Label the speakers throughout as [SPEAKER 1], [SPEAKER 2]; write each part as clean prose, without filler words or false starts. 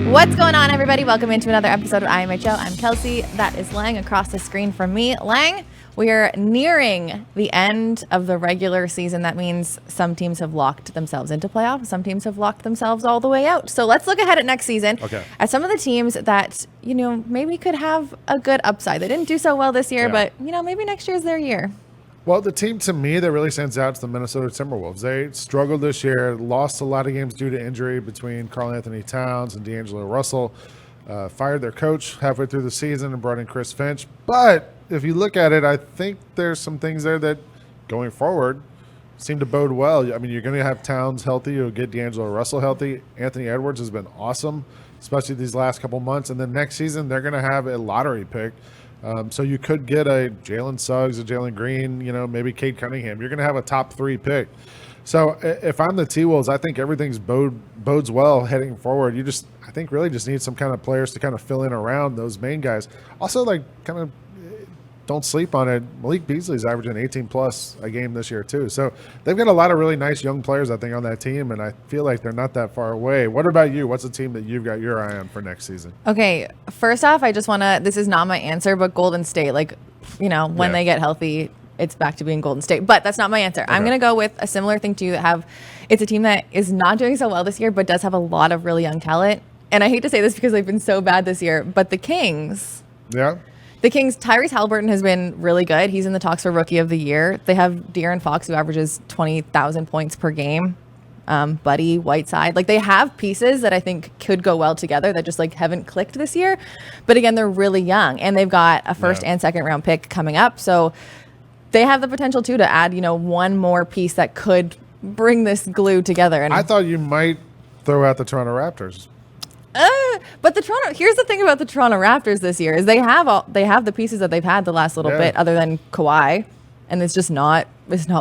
[SPEAKER 1] What's going on, everybody? Welcome into another episode of IMHO. I'm Kelcey. That is Lang across the screen from me. Lang, we are nearing the end of the regular season. That means some teams have locked themselves into playoffs. Some teams have locked themselves all the way out. So let's look ahead at next season at some of the teams that, maybe could have a good upside. They didn't do so well this year, but, maybe next year's their year.
[SPEAKER 2] Well, the team to me that really stands out is the Minnesota Timberwolves. They struggled this year, lost a lot of games due to injury between Karl Anthony Towns and D'Angelo Russell. Fired their coach halfway through the season and brought in Chris Finch. But if you look at it, I think there's some things there that going forward seem to bode well. I mean, you're going to have Towns healthy. You'll get D'Angelo Russell healthy. Anthony Edwards has been awesome, especially these last couple months. And then next season, they're going to have a lottery pick. So you could get a Jalen Suggs, a Jalen Green, maybe Cade Cunningham. You're going to have a top 3 pick. So if I'm the T-Wolves, I think everything's bodes well heading forward. I think really just need some kind of players to kind of fill in around those main guys. Also, don't sleep on it. Malik Beasley's averaging 18-plus a game this year, too. So they've got a lot of really nice young players, I think, on that team, and I feel like they're not that far away. What about you? What's a team that you've got your eye on for next season?
[SPEAKER 1] Okay, first off, I just want to – this is not my answer, but Golden State, when they get healthy, it's back to being Golden State. But that's not my answer. Okay. I'm going to go with a similar thing to you it's a team that is not doing so well this year, but does have a lot of really young talent. And I hate to say this because they've been so bad this year, but the Kings –
[SPEAKER 2] Yeah.
[SPEAKER 1] The Kings, Tyrese Halliburton has been really good. He's in the talks for Rookie of the Year. They have De'Aaron Fox, who averages 20,000 points per game. Buddy, Whiteside. They have pieces that I think could go well together that just haven't clicked this year. But again, they're really young, and they've got a first and second round pick coming up. So they have the potential too to add, one more piece that could bring this glue together. And
[SPEAKER 2] I thought you might throw out the Toronto Raptors.
[SPEAKER 1] But here's the thing about the Toronto Raptors this year is they have the pieces that they've had the last little bit other than Kawhi, and it's just not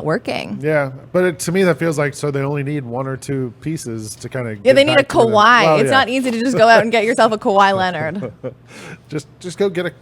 [SPEAKER 1] working.
[SPEAKER 2] Yeah, but to me that feels like they only need 1 or 2 pieces to kind of
[SPEAKER 1] they need a Kawhi. It's not easy to just go out and get yourself a Kawhi Leonard.
[SPEAKER 2] just go get a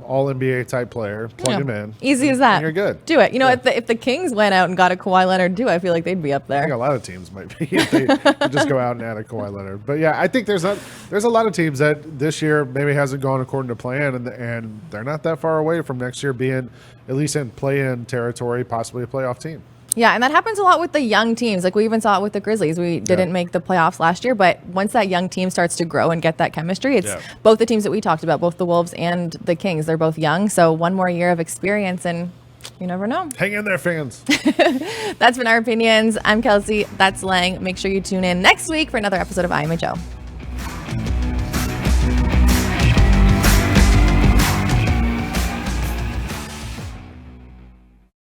[SPEAKER 2] all NBA type player, plug him in.
[SPEAKER 1] Easy as that.
[SPEAKER 2] And you're good.
[SPEAKER 1] Do it. If the Kings went out and got a Kawhi Leonard too, I feel like they'd be up there.
[SPEAKER 2] I think a lot of teams might be if they could just go out and add a Kawhi Leonard. But yeah, I think there's a lot of teams that this year maybe hasn't gone according to plan, and they're not that far away from next year being at least in play-in territory, possibly a playoff team.
[SPEAKER 1] Yeah, and that happens a lot with the young teams. We even saw it with the Grizzlies. We didn't make the playoffs last year, but once that young team starts to grow and get that chemistry, it's both the teams that we talked about, both the Wolves and the Kings. They're both young, so one more year of experience, and you never know.
[SPEAKER 2] Hang in there, fans.
[SPEAKER 1] That's been our opinions. I'm Kelcey. That's Lang. Make sure you tune in next week for another episode of IMHO.